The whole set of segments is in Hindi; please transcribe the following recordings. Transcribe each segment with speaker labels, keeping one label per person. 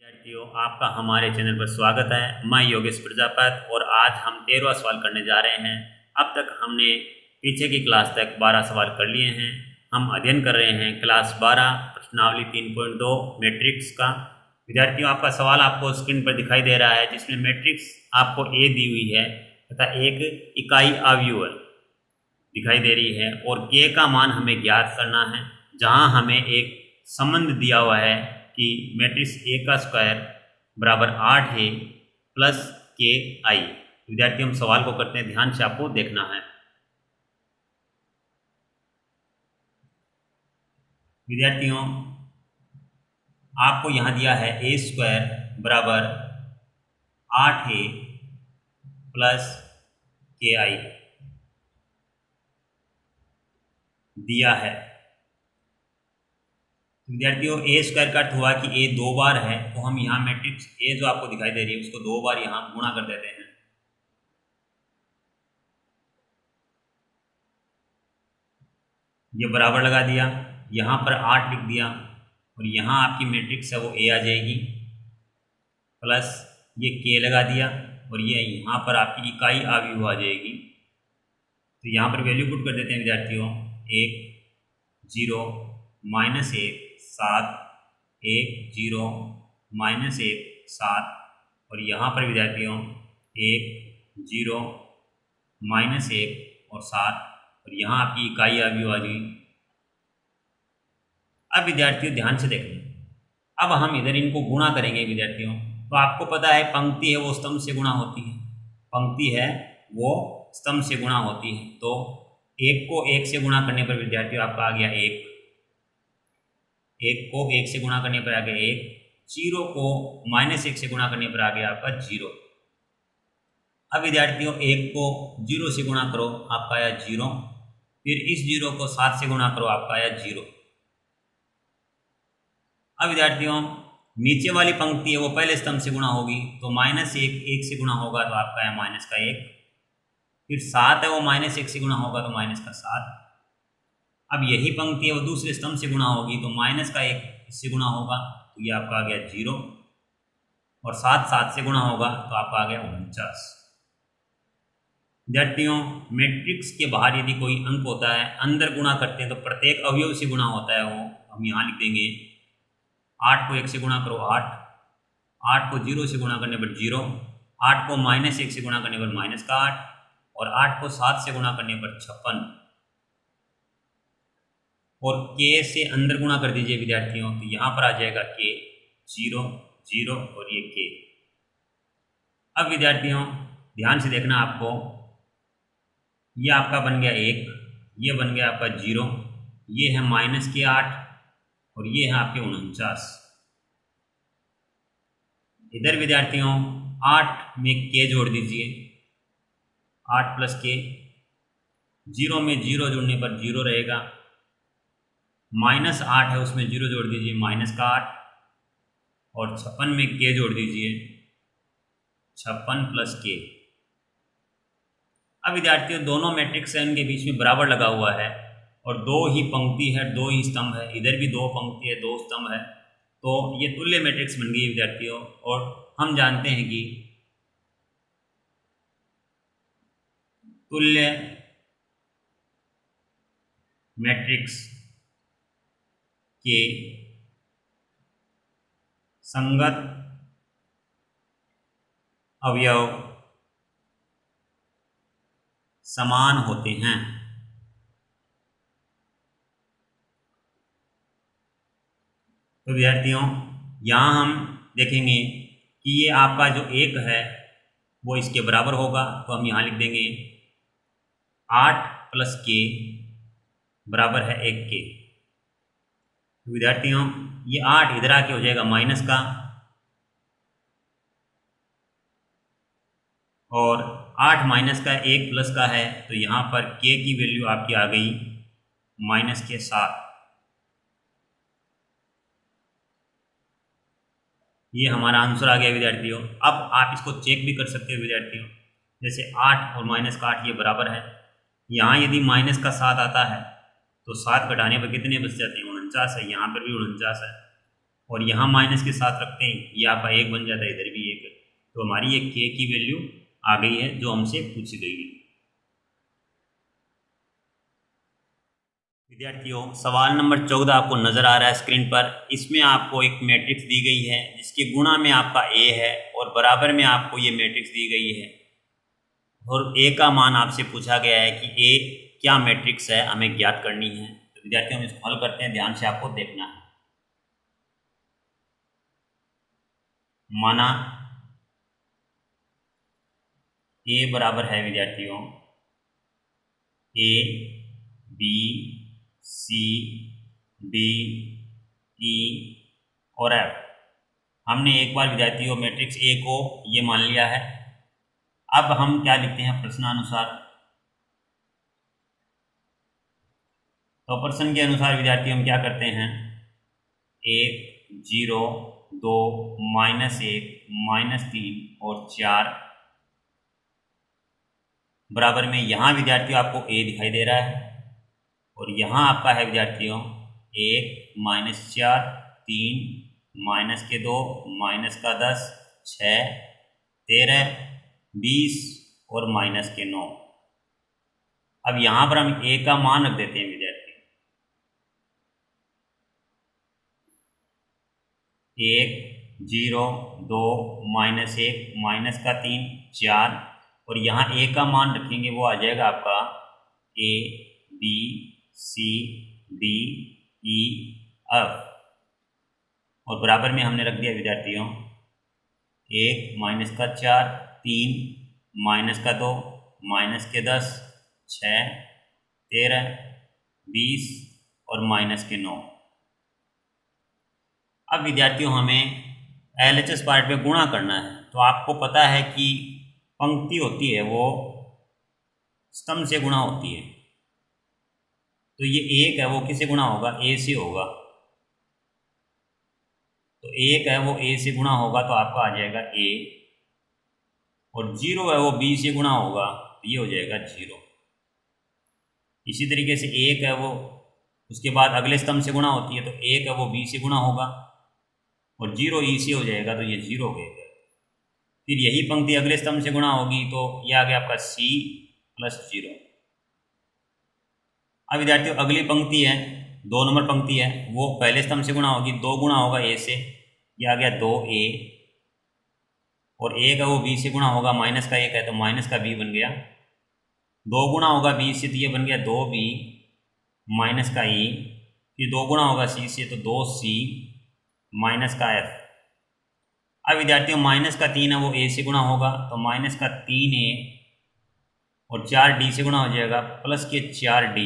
Speaker 1: विद्यार्थियों, आपका हमारे चैनल पर स्वागत है। मैं योगेश प्रजापत और आज हम 13वां सवाल करने जा रहे हैं। अब तक हमने पीछे की क्लास तक 12 सवाल कर लिए हैं। हम अध्ययन कर रहे हैं क्लास 12 प्रश्नावली 3.2 मैट्रिक्स का। विद्यार्थियों, आपका सवाल आपको स्क्रीन पर दिखाई दे रहा है, जिसमें मैट्रिक्स आपको ए दी हुई है तथा एक इकाई अवयव दिखाई दे रही है और के का मान हमें ज्ञात करना है, जहां हमें एक संबंध दिया हुआ है कि मैट्रिक्स ए का स्क्वायर बराबर 8 है प्लस के आई। विद्यार्थियों, हम सवाल को करते हैं, ध्यान से आपको देखना है। विद्यार्थियों, आपको यहां दिया है ए स्क्वायर बराबर 8 है प्लस के आई दिया है। विद्यार्थियों, ए स्क्वायर का अर्थ हुआ कि ए 2 बार है, तो हम यहाँ मैट्रिक्स ए जो आपको दिखाई दे रही है उसको 2 बार यहाँ गुणा कर देते हैं। ये बराबर लगा दिया, यहाँ पर 8 लिख दिया और यहाँ आपकी मैट्रिक्स है वो ए आ जाएगी, प्लस ये के लगा दिया और ये यहाँ पर आपकी इकाई अवयव आ जाएगी। तो यहाँ पर वैल्यू पुट कर देते हैं विद्यार्थियों, 1 0 -1 7 1 0 -1 7 और यहाँ पर विद्यार्थियों 1 0 -1 और 7 और यहाँ आपकी इकाई अवयव आ गई। अब विद्यार्थियों ध्यान से देखना, अब हम इधर इनको गुणा करेंगे विद्यार्थियों। तो आपको पता है पंक्ति है वो स्तंभ से गुणा होती है, पंक्ति है वो स्तंभ से गुणा होती है। तो 1 को 1 से गुणा करने पर विद्यार्थियों आपका आ गया 1 को 1 से गुणा करने पर आ गया 1, 0 को -1 से गुणा करने पर आ गया आपका 0। अब विद्यार्थियों 1 को 0 से गुणा करो, आपका आया 0, फिर इस 0 को 7 से गुणा करो, आपका आया 0। अब विद्यार्थियों नीचे वाली पंक्ति है वो पहले स्तंभ से गुणा होगी, तो -1 1 से गुणा होगा तो आपका आया -1, फिर 7 है वो -1 से गुणा होगा तो -7। अब यही पंक्ति है वो दूसरे स्तंभ से गुणा होगी, तो -1 इससे गुणा होगा तो ये आपका आ गया 0 और 7 7 से गुणा होगा तो आपका आ गया 49। विद्यार्थियों, मैट्रिक्स के बाहर यदि कोई अंक होता है, अंदर गुणा करते हैं तो प्रत्येक अवयव से गुणा होता है वो हम यहाँ लिख देंगे। 8 को 1 से गुणा करो 8, 8 को 0 से गुणा करने पर 0, 8 को -1 से गुणा करने पर -8 और 8 को 7 से गुणा करने पर 56 और के से अंदर गुणा कर दीजिए विद्यार्थियों, तो यहाँ पर आ जाएगा के 0 0 और ये के। अब विद्यार्थियों ध्यान से देखना, आपको ये आपका बन गया 1, ये बन गया आपका 0, ये है -8 और ये है आपके 49। इधर विद्यार्थियों 8 में के जोड़ दीजिए, 8 प्लस के, 0 में 0 जोड़ने पर 0 रहेगा, -8 है उसमें 0 जोड़ दीजिए -8 और 56 में के जोड़ दीजिए, 56 प्लस के। अब विद्यार्थियों दोनों मैट्रिक्स है इनके बीच में बराबर लगा हुआ है और 2 ही पंक्ति है 2 ही स्तंभ है, इधर भी 2 पंक्ति है 2 स्तंभ है, तो ये तुल्य मैट्रिक्स बन गई है विद्यार्थियों। और हम जानते हैं कि तुल्य मैट्रिक्स के संगत अवयव समान होते हैं। तो विद्यार्थियों यहाँ हम देखेंगे कि ये आपका जो 1 है वो इसके बराबर होगा, तो हम यहाँ लिख देंगे 8 प्लस के बराबर है 1 के। तो विद्यार्थियों ये 8 इधर आके हो जाएगा माइनस का और 8 माइनस का 1 प्लस का है, तो यहाँ पर के की वैल्यू आपकी आ गई -7। ये हमारा आंसर आ गया विद्यार्थियों। अब आप इसको चेक भी कर सकते हो विद्यार्थियों, जैसे 8 और -8 ये बराबर है, यहाँ यदि -7 आता है तो 7 घटाने पर कितने बच जाते हैं 49 है, यहाँ पर भी 49 है। और यहाँ माइनस के साथ रखते हैं, ये आपका 1 बन जाता है, इधर भी 1 है। तो हमारी ये k की वैल्यू आ गई है जो हमसे पूछी गई है। विद्यार्थियों, सवाल नंबर 14 आपको नज़र आ रहा है स्क्रीन पर। इसमें आपको एक मैट्रिक्स दी गई है जिसके गुणा में आपका a है और बराबर में आपको ये मैट्रिक्स दी गई है, और a का मान आपसे पूछा गया है कि a क्या मैट्रिक्स है, हमें ज्ञात करनी है। तो विद्यार्थियों, हम इसको हल करते हैं, ध्यान से आपको देखना है। माना a बराबर है विद्यार्थियों a b c d e और f। हमने एक बार विद्यार्थियों मैट्रिक्स a को ये मान लिया है। अब हम क्या लिखते हैं प्रश्नानुसार। तो प्रश्न के अनुसार विद्यार्थियों हम क्या करते हैं, 1 0 2 -1 -3 और 4 बराबर में यहाँ विद्यार्थियों आपको a दिखाई दे रहा है और यहाँ आपका है विद्यार्थियों 1 -4 3 -2 -10 6 13 20 और -9। अब यहाँ पर हम a का मान रख देते हैं विद्यार्थी, 1 0 2 -1 -3 4 और यहाँ a का मान रखेंगे, वो आ जाएगा आपका a b c d e f और बराबर में हमने रख दिया विद्यार्थियों 1 -4 3 -2 -10 6 13 20 और -9। अब विद्यार्थियों हमें LHS पार्ट पे गुणा करना है। तो आपको पता है कि पंक्ति होती है वो स्तंभ से गुणा होती है, तो ये 1 है वो किससे गुणा होगा, a से होगा। तो 1 है वो a से गुणा होगा तो आपका आ जाएगा a, और 0 है वो b से गुणा होगा तो ये हो जाएगा 0। इसी तरीके से 1 है वो उसके बाद अगले स्तंभ से गुणा होती है, तो 1 है वो b से गुणा होगा और 0 e से हो जाएगा तो ये 0 हो गया। फिर यही पंक्ति अगले स्तंभ से गुणा होगी तो ये आ गया आपका c + 0। अब विद्यार्थियों अगली पंक्ति है 2 नंबर पंक्ति है, वो पहले स्तंभ से गुणा होगी, 2 गुणा होगा a से, ये आ गया 2a और 1 है वो b से गुणा होगा, -1 है तो -b बन गया। 2 गुणा होगा b से तो ये बन गया 2b -e, फिर 2 गुणा होगा c से तो 2c -f। अब विद्यार्थियों -3 है वो a से गुणा होगा तो -3a और 4d से गुणा हो जाएगा +4d,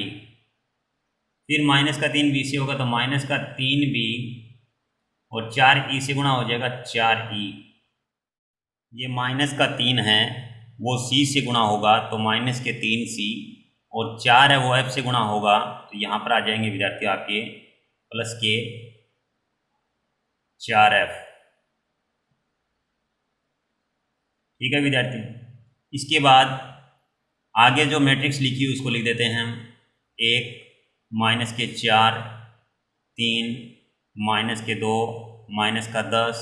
Speaker 1: फिर -3 b से होगा तो -3b और 4e से गुणा हो जाएगा 4e। ये -3 है वो c से गुणा होगा तो -3c और 4 है वो f से गुणा होगा तो यहाँ पर आ जाएंगे विद्यार्थियों आपके +4f। ठीक है विद्यार्थी, इसके बाद आगे जो मैट्रिक्स लिखी है उसको लिख देते हैं हम। 1 -4 3 -2 -10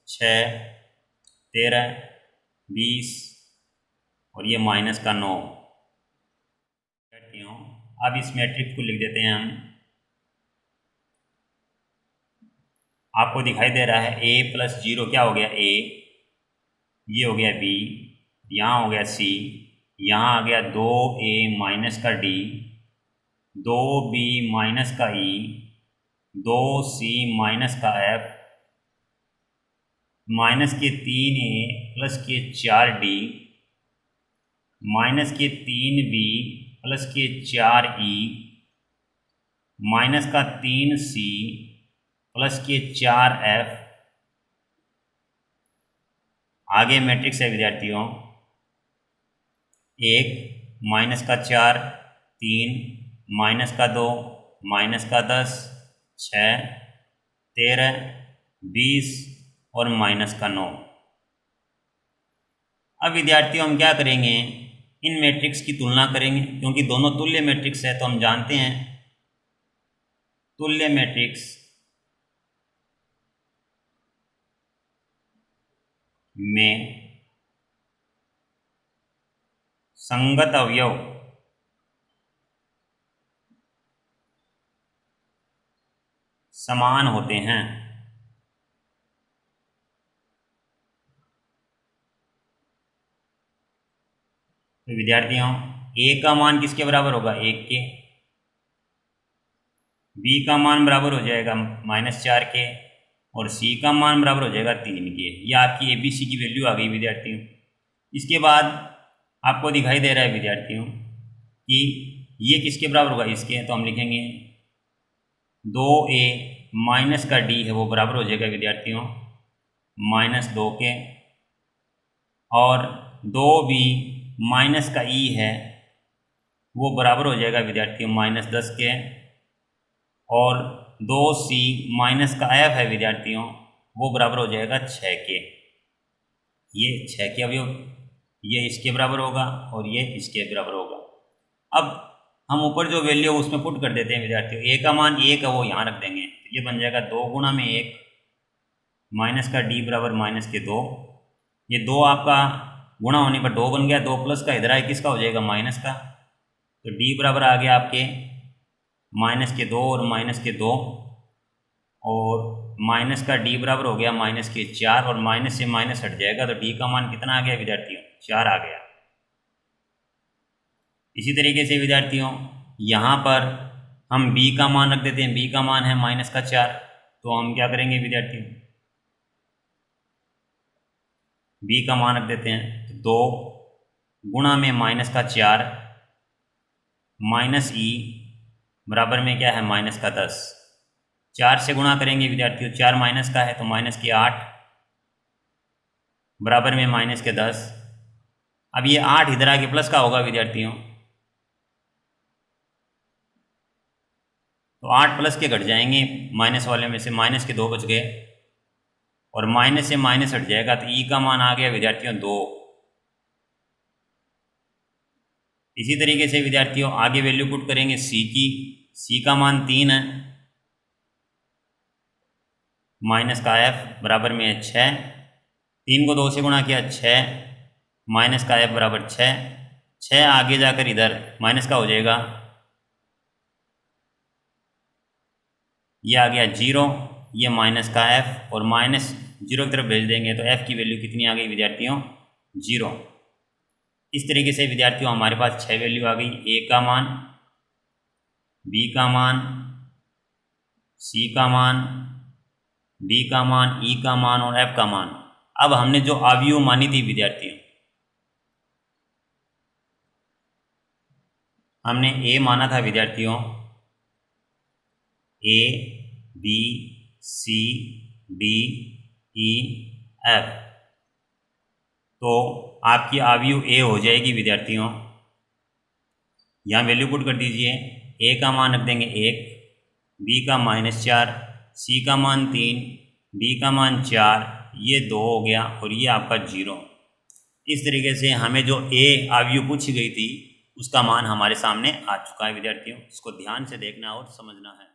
Speaker 1: 6 13 20 और ये -9। अब इस मैट्रिक्स को लिख देते हैं हम। आपको दिखाई दे रहा है a + 0 क्या हो गया a, ये हो गया b, यहाँ हो गया c, यहाँ आ गया 2a - d 2b - e 2c -f -3a + 4d -3b + 4e -3c + 4f। आगे मैट्रिक्स है विद्यार्थियों 1 -4 3 -2 -10 6 13 20 और -9। अब विद्यार्थियों हम क्या करेंगे, इन मैट्रिक्स की तुलना करेंगे, क्योंकि दोनों तुल्य मैट्रिक्स है। तो हम जानते हैं तुल्य मैट्रिक्स में संगत अवयव समान होते हैं। तो विद्यार्थियों ए का मान किसके बराबर होगा? 1 के। बी का मान बराबर हो जाएगा -4 के और सी का मान बराबर हो जाएगा 3 के। ये आपकी ABC की वैल्यू आ गई विद्यार्थियों। इसके बाद आपको दिखाई दे रहा है विद्यार्थियों कि ये किसके बराबर होगा? इसके। तो हम लिखेंगे 2A माइनस का D है वो बराबर हो जाएगा विद्यार्थियों -2 के, और 2B माइनस का E है वो बराबर हो जाएगा विद्यार्थियों -10 के, और 2C माइनस का F है विद्यार्थियों वो बराबर हो जाएगा 6 के। ये 6 के अवयव ये इसके बराबर होगा और ये इसके बराबर होगा। अब हम ऊपर जो वैल्यू उसमें पुट कर देते हैं विद्यार्थियों। ए का मान 1 है वो यहाँ रख देंगे, तो ये बन जाएगा 2 गुणा में 1 माइनस का D बराबर -2। ये 2 आपका गुणा होने पर 2 बन गया, 2 प्लस का इधर है किसका हो जाएगा? माइनस का। तो D बराबर आ गया आपके -2 और -2, और माइनस का D बराबर हो गया -4, और माइनस से माइनस हट जाएगा तो D का मान कितना आ गया विद्यार्थियों? 4 आ गया। इसी तरीके से विद्यार्थियों यहाँ पर हम B का मान रख देते हैं। B का मान है -4, तो हम क्या करेंगे विद्यार्थियों? B का मान रख देते हैं 2 गुणा में -4 माइनस E बराबर में क्या है? -10। 4 से गुणा करेंगे विद्यार्थियों, 4 माइनस का है तो -8 बराबर में -10। अब ये 8 इधर आके प्लस का होगा विद्यार्थियों, तो 8 प्लस के घट जाएंगे माइनस वाले में से, -2 बच गए, और माइनस से माइनस हट जाएगा तो E का मान आ गया विद्यार्थियों 2। इसी तरीके से विद्यार्थियों आगे वैल्यू पुट करेंगे C की। C का मान 3 है, माइनस का F बराबर में है 6। 3 को 2 से गुणा किया 6, माइनस का F बराबर 6। 6 आगे जाकर इधर माइनस का हो जाएगा, ये आ गया 0, ये माइनस का F, और -0 की तरफ भेज देंगे तो F की वैल्यू कितनी आ गई विद्यार्थियों? 0। इस तरीके से विद्यार्थियों हमारे पास 6 वैल्यू आ गई। A का मान, B का मान, C का मान, D का मान, E का मान और F का मान। अब हमने जो अवयव मानी थी विद्यार्थियों, हमने A माना था विद्यार्थियों, A, B, C, D, E, F, तो आपकी अवयव A हो जाएगी विद्यार्थियों। यहाँ वैल्यू पुट कर दीजिए। A का मान रख देंगे 1, B का -4, C का मान 3, D का मान 4, ये 2 हो गया, और ये आपका 0। इस तरीके से हमें जो A अवयव पूछी गई थी उसका मान हमारे सामने आ चुका है विद्यार्थियों। इसको ध्यान से देखना और समझना है।